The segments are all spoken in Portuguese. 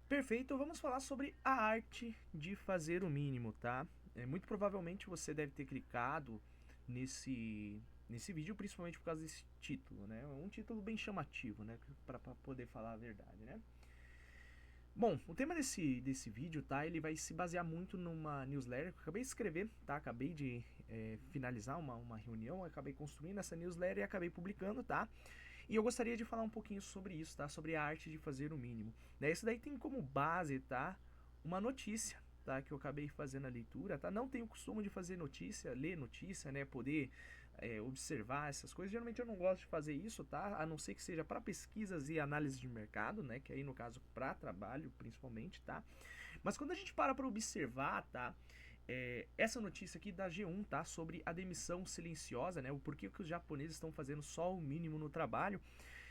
Perfeito, vamos falar sobre a arte de fazer o mínimo, tá? Muito provavelmente você deve ter clicado nesse vídeo, principalmente por causa desse título, né? Um título bem chamativo, né? Para poder falar a verdade, né? Bom, o tema desse vídeo, tá? Ele vai se basear muito numa newsletter que eu acabei de escrever, tá? Acabei de finalizar uma reunião, acabei construindo essa newsletter e acabei publicando, tá? E eu gostaria de falar um pouquinho sobre isso, tá? Sobre a arte de fazer o mínimo. Isso daí tem como base, tá? Uma notícia, tá? Que eu acabei fazendo a leitura, tá? Não tenho o costume de fazer notícia, ler notícia, né? Poder observar essas coisas. Geralmente eu não gosto de fazer isso, tá? A não ser que seja para pesquisas e análise de mercado, né? Que aí no caso para trabalho, principalmente, tá? Mas quando a gente para observar, tá? Essa notícia aqui da G1, tá? Sobre a demissão silenciosa, né? O porquê que os japoneses estão fazendo só o mínimo no trabalho.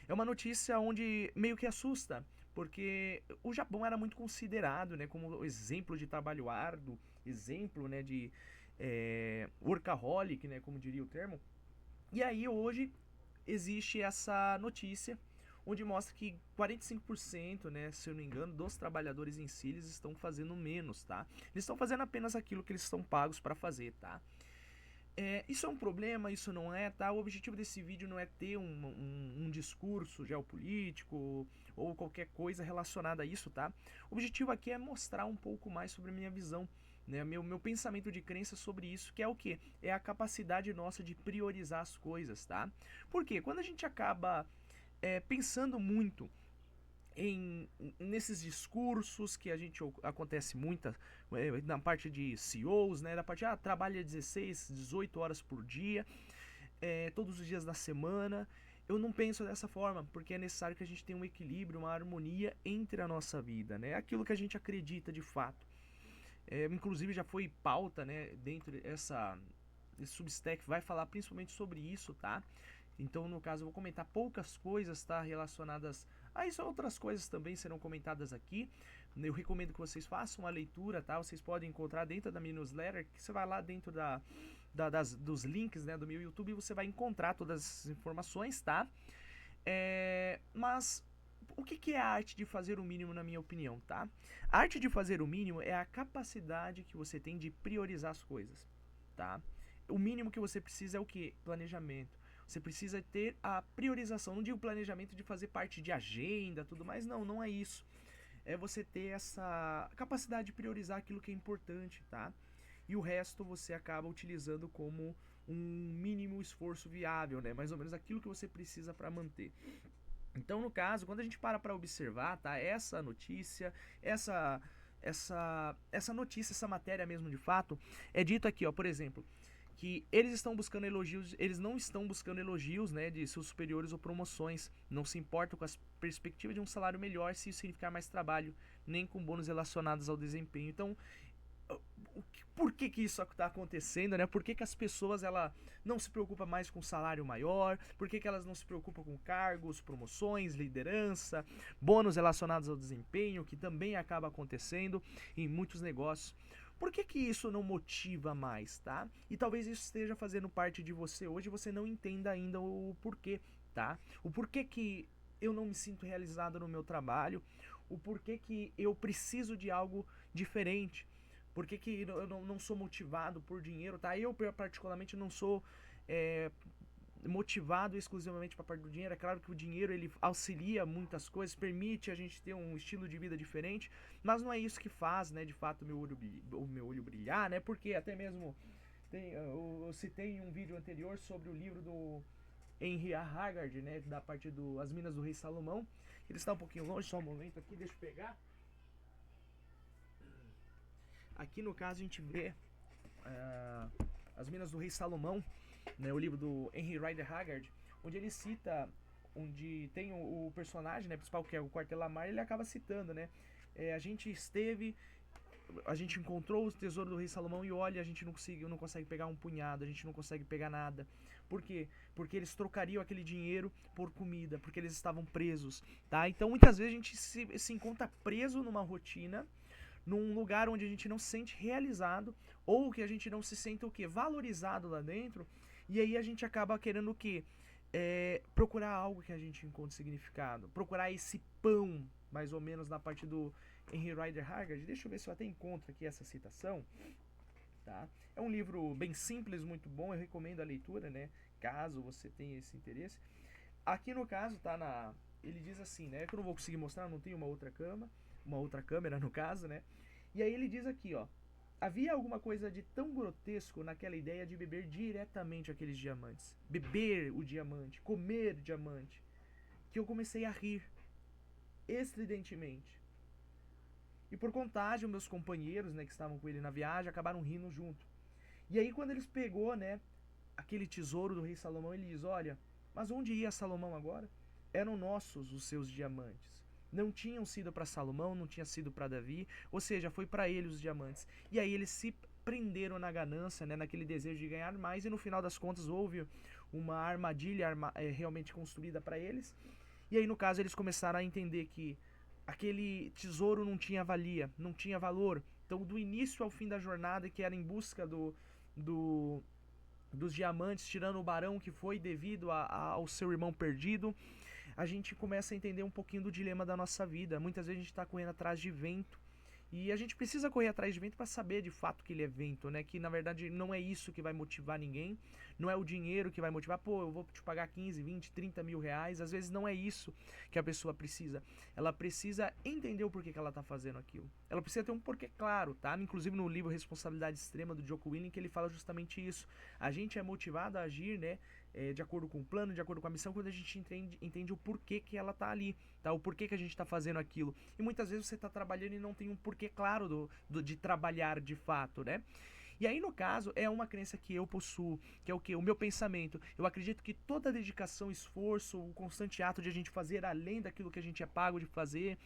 É uma notícia onde meio que assusta, porque o Japão era muito considerado, né? Como exemplo de trabalho árduo, exemplo, né? De workaholic, né? Como diria o termo. E aí hoje existe essa notícia onde mostra que 45%, né, se eu não me engano, dos trabalhadores em si eles estão fazendo menos, tá? Eles estão fazendo apenas aquilo que eles estão pagos para fazer, tá? Isso é um problema, isso não é, tá? O objetivo desse vídeo não é ter um discurso geopolítico ou qualquer coisa relacionada a isso, tá? O objetivo aqui é mostrar um pouco mais sobre a minha visão, né? Meu pensamento de crença sobre isso, que é o que? É a capacidade nossa de priorizar as coisas, tá? Porque quando a gente acaba pensando muito nesses discursos que a gente acontece muita na parte de CEOs, né, da parte trabalha 16, 18 horas por dia, todos os dias da semana. Eu não penso dessa forma, porque é necessário que a gente tenha um equilíbrio, uma harmonia entre a nossa vida, né? Aquilo que a gente acredita de fato. Inclusive já foi pauta, né, dentro esse Substack vai falar principalmente sobre isso, tá? Então, no caso, eu vou comentar poucas coisas, tá, relacionadas a isso. Outras coisas também serão comentadas aqui. Eu recomendo que vocês façam uma leitura, tá? Vocês podem encontrar dentro da minha newsletter, que você vai lá dentro dos links, né, do meu YouTube, e você vai encontrar todas as informações, tá? Mas o que é a arte de fazer o mínimo, na minha opinião, tá? A arte de fazer o mínimo é a capacidade que você tem de priorizar as coisas, tá? O mínimo que você precisa é o que? Planejamento. Você precisa ter a priorização. Não digo planejamento de fazer parte de agenda, tudo mais. Não, não é isso. É você ter essa capacidade de priorizar aquilo que é importante, tá? E o resto você acaba utilizando como um mínimo esforço viável, né? Mais ou menos aquilo que você precisa para manter. Então, no caso, quando a gente para observar, tá? Essa notícia, essa notícia, essa matéria mesmo de fato, é dito aqui, ó, por exemplo, que eles estão buscando elogios, eles não estão buscando elogios, né, de seus superiores ou promoções, não se importam com as perspectivas de um salário melhor se isso significar mais trabalho, nem com bônus relacionados ao desempenho. Então, por que isso está acontecendo, né? Por que as pessoas não se preocupam mais com salário maior? Por que elas não se preocupam com cargos, promoções, liderança, bônus relacionados ao desempenho, que também acaba acontecendo em muitos negócios? Por que isso não motiva mais, tá? E talvez isso esteja fazendo parte de você hoje e você não entenda ainda o porquê, tá? O porquê que eu não me sinto realizado no meu trabalho, o porquê que eu preciso de algo diferente. Por que eu não sou motivado por dinheiro, tá? Eu, particularmente, não sou é, motivado exclusivamente para a parte do dinheiro. É claro que o dinheiro ele auxilia muitas coisas, permite a gente ter um estilo de vida diferente, mas não é isso que faz, né, de fato, o meu olho brilhar, né? Porque até mesmo eu citei em um vídeo anterior sobre o livro do Henry Haggard, né, da parte do As Minas do Rei Salomão. Ele está um pouquinho longe, só um momento aqui, deixa eu pegar. Aqui no caso a gente vê As Minas do Rei Salomão, né, o livro do Henry Rider Haggard, onde ele cita, onde tem o personagem, né, principal, que é o Quartelamar, ele acaba citando, né, a gente encontrou o tesouro do rei Salomão e olha, a gente não consegue pegar um punhado, a gente não consegue pegar nada. Por quê? Porque eles trocariam aquele dinheiro por comida, porque eles estavam presos, tá? Então muitas vezes a gente se encontra preso numa rotina, num lugar onde a gente não se sente realizado ou que a gente não se sente o que valorizado lá dentro, e aí a gente acaba querendo o que procurar algo que a gente encontre significado, procurar esse pão, mais ou menos na parte do Henry Rider Haggard. Deixa eu ver se eu até encontro aqui essa citação, tá? É um livro bem simples, muito bom, eu recomendo a leitura, né? Caso você tenha esse interesse. Aqui no caso, tá na... Ele diz assim, né? Que eu não vou conseguir mostrar, não tenho uma outra câmera no caso, né? E aí ele diz aqui, ó. Havia alguma coisa de tão grotesco naquela ideia de beber diretamente aqueles diamantes. Beber o diamante, comer diamante. Que eu comecei a rir. Estridentemente. E por contágio, meus companheiros, né, que estavam com ele na viagem, acabaram rindo junto. E aí quando eles pegou, né, aquele tesouro do rei Salomão, ele diz, olha, mas onde ia Salomão agora? Eram nossos os seus diamantes. Não tinham sido para Salomão, não tinha sido para Davi, ou seja, foi para ele os diamantes. E aí eles se prenderam na ganância, né, naquele desejo de ganhar mais, e no final das contas houve uma armadilha realmente construída para eles. E aí no caso eles começaram a entender que aquele tesouro não tinha valia, não tinha valor. Então do início ao fim da jornada, que era em busca do dos diamantes, tirando o barão que foi devido ao seu irmão perdido, a gente começa a entender um pouquinho do dilema da nossa vida. Muitas vezes a gente está correndo atrás de vento, e a gente precisa correr atrás de vento para saber de fato que ele é vento, né? Que na verdade não é isso que vai motivar ninguém, não é o dinheiro que vai motivar, pô, eu vou te pagar 15, 20, 30 mil reais. Às vezes não é isso que a pessoa precisa. Ela precisa entender o porquê que ela tá fazendo aquilo. Ela precisa ter um porquê claro, tá? Inclusive no livro Responsabilidade Extrema do Jocko Willink, que ele fala justamente isso. A gente é motivado a agir, né? De acordo com o plano, de acordo com a missão, quando a gente entende o porquê que ela tá ali, tá? O porquê que a gente tá fazendo aquilo. E muitas vezes você tá trabalhando e não tem um porquê claro de trabalhar de fato, né? E aí, no caso, é uma crença que eu possuo, que é o que? O meu pensamento. Eu acredito que toda dedicação, esforço, o constante ato de a gente fazer além daquilo que a gente é pago de fazer,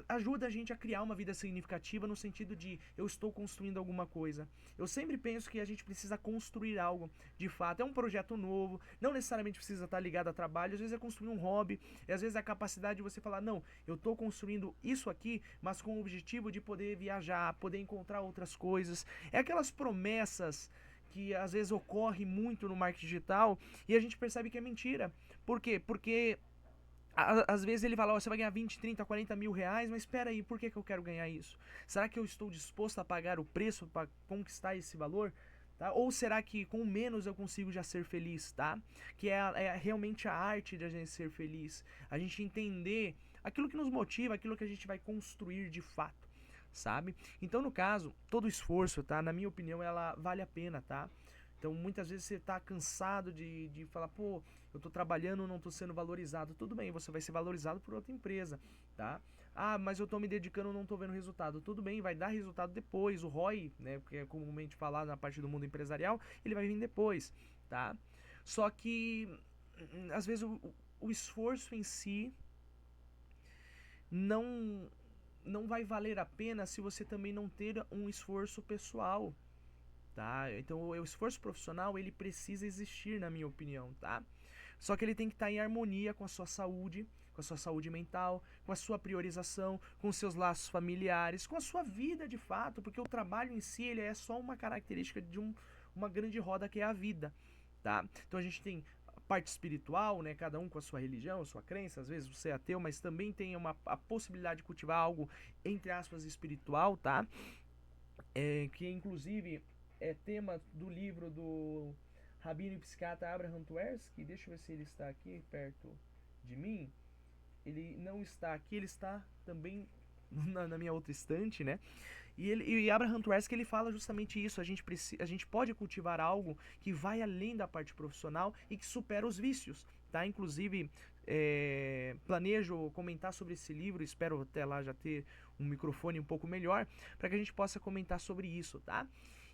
ajuda a gente a criar uma vida significativa no sentido de eu estou construindo alguma coisa. Eu sempre penso que a gente precisa construir algo, de fato. É um projeto novo, não necessariamente precisa estar ligado a trabalho, às vezes é construir um hobby, e às vezes é a capacidade de você falar, não, eu estou construindo isso aqui, mas com o objetivo de poder viajar, poder encontrar outras coisas. É aquelas promessas que às vezes ocorre muito no marketing digital e a gente percebe que é mentira. Por quê? Porque às vezes ele fala, ó, você vai ganhar 20, 30, 40 mil reais, mas espera aí, por que eu quero ganhar isso? Será que eu estou disposto a pagar o preço para conquistar esse valor? Tá? Ou será que com menos eu consigo já ser feliz, tá? Que é realmente a arte de a gente ser feliz. A gente entender aquilo que nos motiva, aquilo que a gente vai construir de fato, sabe? Então, no caso, todo esforço, tá? Na minha opinião, ela vale a pena, tá? Então, muitas vezes você tá cansado de falar, pô, eu tô trabalhando, não tô sendo valorizado. Tudo bem, você vai ser valorizado por outra empresa, tá? Ah, mas eu tô me dedicando, não tô vendo resultado. Tudo bem, vai dar resultado depois. O ROI, né, porque é comumente falado na parte do mundo empresarial, ele vai vir depois, tá? Só que, às vezes, o esforço em si não não vai valer a pena se você também não ter um esforço pessoal, tá? Então o esforço profissional ele precisa existir, na minha opinião, tá? Só que ele tem que estar em harmonia com a sua saúde mental, com a sua priorização, com os seus laços familiares, com a sua vida de fato, porque o trabalho em si ele é só uma característica de uma grande roda que é a vida, tá? Então a gente tem a parte espiritual, né? Cada um com a sua religião, a sua crença, às vezes você é ateu, mas também tem a possibilidade de cultivar algo, entre aspas, espiritual, tá? Que inclusive é tema do livro do rabino e psiquiatra Abraham Tversky. Deixa eu ver se ele está aqui perto de mim. Ele não está aqui, ele está também na minha outra estante, né? E Abraham Tversky ele fala justamente isso. A gente pode cultivar algo que vai além da parte profissional e que supera os vícios, tá? Inclusive, planejo comentar sobre esse livro. Espero até lá já ter um microfone um pouco melhor para que a gente possa comentar sobre isso, tá?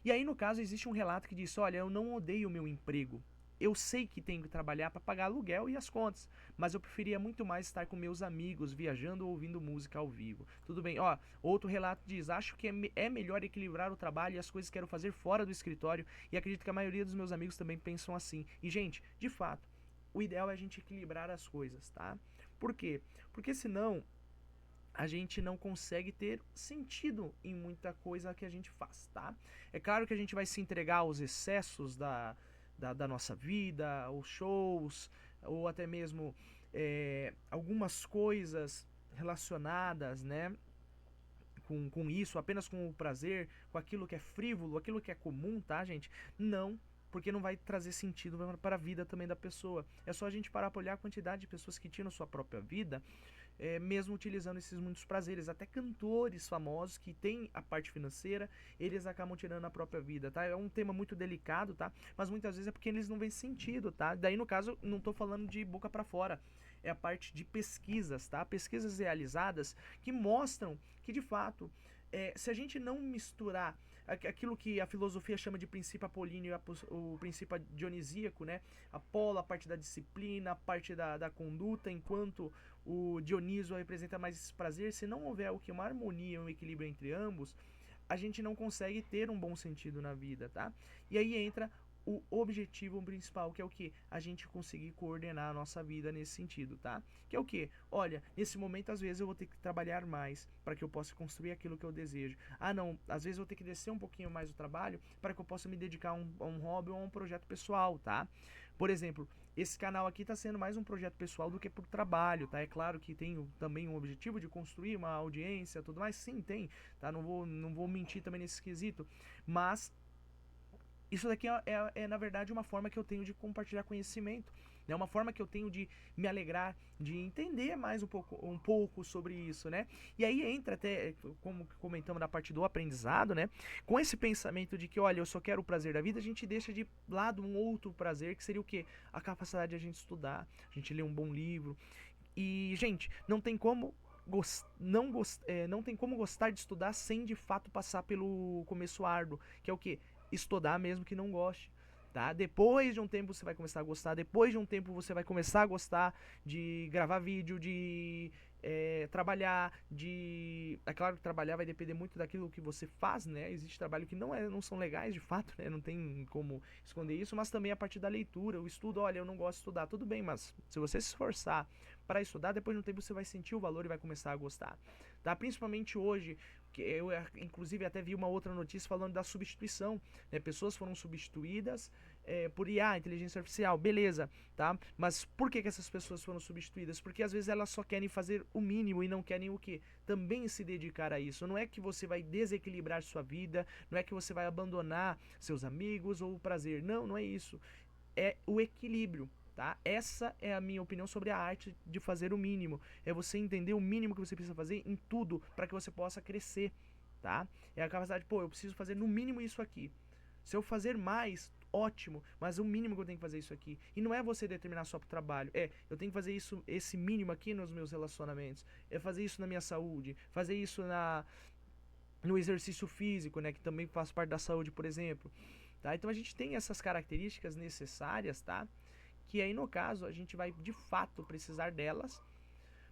E aí, no caso, existe um relato que diz: olha, eu não odeio o meu emprego. Eu sei que tenho que trabalhar para pagar aluguel e as contas, mas eu preferia muito mais estar com meus amigos, viajando ou ouvindo música ao vivo. Tudo bem, ó, outro relato diz: acho que é melhor equilibrar o trabalho e as coisas que quero fazer fora do escritório, e acredito que a maioria dos meus amigos também pensam assim. E, gente, de fato, o ideal é a gente equilibrar as coisas, tá? Por quê? Porque senão a gente não consegue ter sentido em muita coisa que a gente faz, tá? É claro que a gente vai se entregar aos excessos da nossa vida, os shows, ou até mesmo algumas coisas relacionadas, né, com isso, apenas com o prazer, com aquilo que é frívolo, aquilo que é comum, tá, gente? Não, porque não vai trazer sentido para a vida também da pessoa. É só a gente parar para olhar a quantidade de pessoas que tiram sua própria vida, mesmo utilizando esses muitos prazeres. Até cantores famosos que têm a parte financeira, eles acabam tirando a própria vida, tá? É um tema muito delicado, tá? Mas muitas vezes é porque eles não veem sentido, tá? Daí, no caso, não tô falando de boca para fora. É a parte de pesquisas, tá? Pesquisas realizadas que mostram que, de fato, se a gente não misturar aquilo que a filosofia chama de princípio apolíneo e o princípio dionisíaco, né? Apolo, a parte da disciplina, a parte da conduta, enquanto o Dioniso representa mais esse prazer. Se não houver o que uma harmonia, um equilíbrio entre ambos, a gente não consegue ter um bom sentido na vida, tá? E aí entra o objetivo principal, que é o que? A gente conseguir coordenar a nossa vida nesse sentido, tá? Que é o que? Olha, nesse momento às vezes eu vou ter que trabalhar mais para que eu possa construir aquilo que eu desejo. Ah, não, às vezes eu vou ter que descer um pouquinho mais o trabalho para que eu possa me dedicar a um hobby ou a um projeto pessoal, tá? Por exemplo, esse canal aqui está sendo mais um projeto pessoal do que por trabalho, tá? É claro que tem também um objetivo de construir uma audiência, tudo mais, sim, tem, tá? Não vou mentir também nesse quesito, mas isso daqui na verdade, uma forma que eu tenho de compartilhar conhecimento. É uma forma que eu tenho de me alegrar, de entender mais um pouco sobre isso, né? E aí entra até, como comentamos na parte do aprendizado, né? Com esse pensamento de que, olha, eu só quero o prazer da vida, a gente deixa de lado um outro prazer, que seria o quê? A capacidade de a gente estudar, a gente ler um bom livro. E, gente, não tem como não tem como gostar de estudar sem de fato passar pelo começo árduo, que é o que? Estudar mesmo que não goste. Tá? Depois de um tempo você vai começar a gostar, depois de um tempo você vai começar a gostar de gravar vídeo, de trabalhar, de... É claro que trabalhar vai depender muito daquilo que você faz, né? Existe trabalho que não são legais de fato, né? Não tem como esconder isso, mas também a partir da leitura, o estudo, olha, eu não gosto de estudar, tudo bem, mas se você se esforçar para estudar, depois de um tempo você vai sentir o valor e vai começar a gostar, tá? Principalmente hoje, que eu inclusive até vi uma outra notícia falando da substituição, né? Pessoas foram substituídas por IA, inteligência artificial, beleza, tá? Mas por que essas pessoas foram substituídas? Porque às vezes elas só querem fazer o mínimo e não querem o quê? Também se dedicar a isso. Não é que você vai desequilibrar sua vida, não é que você vai abandonar seus amigos ou o prazer. Não, não é isso. É o equilíbrio. Tá? Essa é a minha opinião sobre a arte de fazer o mínimo. É você entender o mínimo que você precisa fazer em tudo para que você possa crescer. Tá? É a capacidade, pô, eu preciso fazer no mínimo isso aqui. Se eu fazer mais, ótimo, mas o mínimo que eu tenho que fazer é isso aqui. E não é você determinar só pro trabalho. Eu tenho que fazer isso, esse mínimo aqui nos meus relacionamentos. É fazer isso na minha saúde. Fazer isso no exercício físico, né? Que também faz parte da saúde, por exemplo. Tá? Então a gente tem essas características necessárias, tá? Que aí no caso a gente vai de fato precisar delas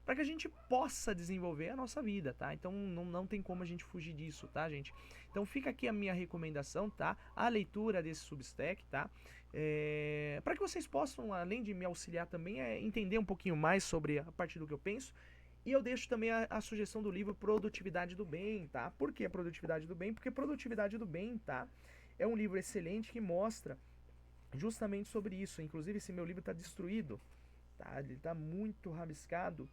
para que a gente possa desenvolver a nossa vida, tá? Então não tem como a gente fugir disso, tá, gente? Então fica aqui a minha recomendação, tá? A leitura desse Substack, tá? Para que vocês possam, além de me auxiliar também, entender um pouquinho mais sobre a partir do que eu penso. E eu deixo também a sugestão do livro Produtividade do Bem, tá? Por que Produtividade do Bem? Porque Produtividade do Bem, tá? É um livro excelente que mostra justamente sobre isso. Inclusive esse meu livro está destruído, tá? Ele está muito rabiscado.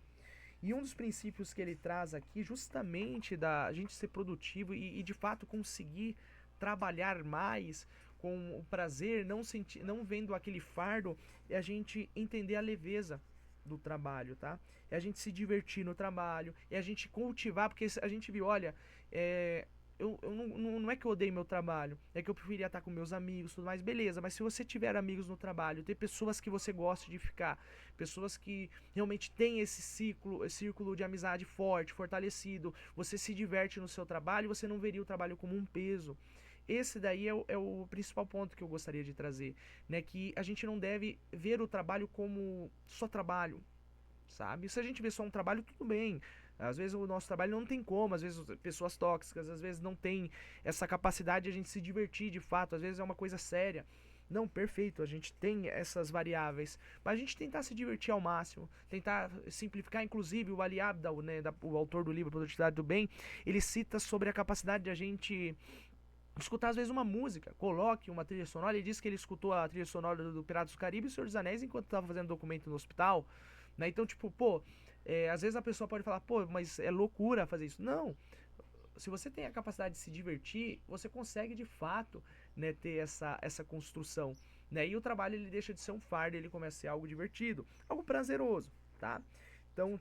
E um dos princípios que ele traz aqui, justamente da gente ser produtivo e de fato conseguir trabalhar mais com o prazer, não vendo aquele fardo, é a gente entender a leveza do trabalho, tá? É a gente se divertir no trabalho, é a gente cultivar, porque a gente viu, olha, não é que eu odeio meu trabalho, é que eu preferia estar com meus amigos, tudo mais, beleza, mas se você tiver amigos no trabalho, ter pessoas que você gosta de ficar, pessoas que realmente têm esse círculo de amizade forte, fortalecido, você se diverte no seu trabalho, você não veria o trabalho como um peso. Esse daí é o principal ponto que eu gostaria de trazer, né? Que a gente não deve ver o trabalho como só trabalho, sabe? Se a gente vê só um trabalho, tudo bem. Às vezes o nosso trabalho não tem como, às vezes pessoas tóxicas, às vezes não tem essa capacidade de a gente se divertir de fato, às vezes é uma coisa séria. Não, perfeito, a gente tem essas variáveis, mas a gente tentar se divertir ao máximo, tentar simplificar, inclusive o Ali Abdaal, né, o autor do livro Produtividade do Bem, ele cita sobre a capacidade de a gente escutar às vezes uma música, coloque uma trilha sonora. Ele disse que ele escutou a trilha sonora do Piratas do Caribe e o Senhor dos Anéis enquanto estava fazendo documento no hospital, né? Então, tipo, pô, Às vezes a pessoa pode falar, pô, mas é loucura fazer isso. Não, se você tem a capacidade de se divertir, você consegue de fato, né, ter essa construção, né? E o trabalho ele deixa de ser um fardo, ele começa a ser algo divertido, algo prazeroso, tá? Então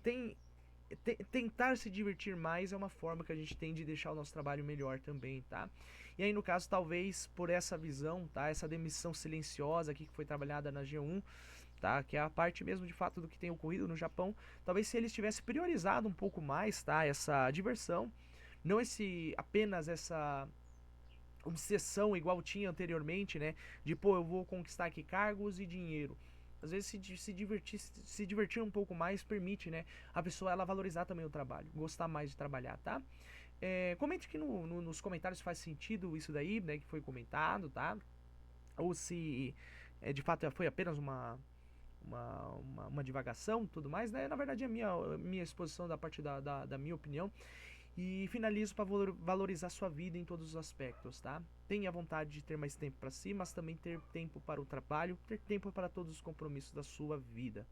tentar se divertir mais é uma forma que a gente tem de deixar o nosso trabalho melhor também, tá? E aí no caso talvez por essa visão, tá? Essa demissão silenciosa aqui que foi trabalhada na G1, tá? Que é a parte mesmo de fato do que tem ocorrido no Japão. Talvez se eles tivessem priorizado um pouco mais, tá? Essa diversão, não apenas essa obsessão igual tinha anteriormente, né? De pô, eu vou conquistar aqui cargos e dinheiro. Às vezes se divertir um pouco mais permite, né? A pessoa ela valorizar também o trabalho, gostar mais de trabalhar, tá? Comente aqui nos comentários se faz sentido isso daí, né? Que foi comentado, tá? Ou se de fato foi apenas uma divagação tudo mais, né? Na verdade, é minha exposição da parte da minha opinião. E finalizo para valorizar sua vida em todos os aspectos, tá? Tenha vontade de ter mais tempo para si, mas também ter tempo para o trabalho, ter tempo para todos os compromissos da sua vida.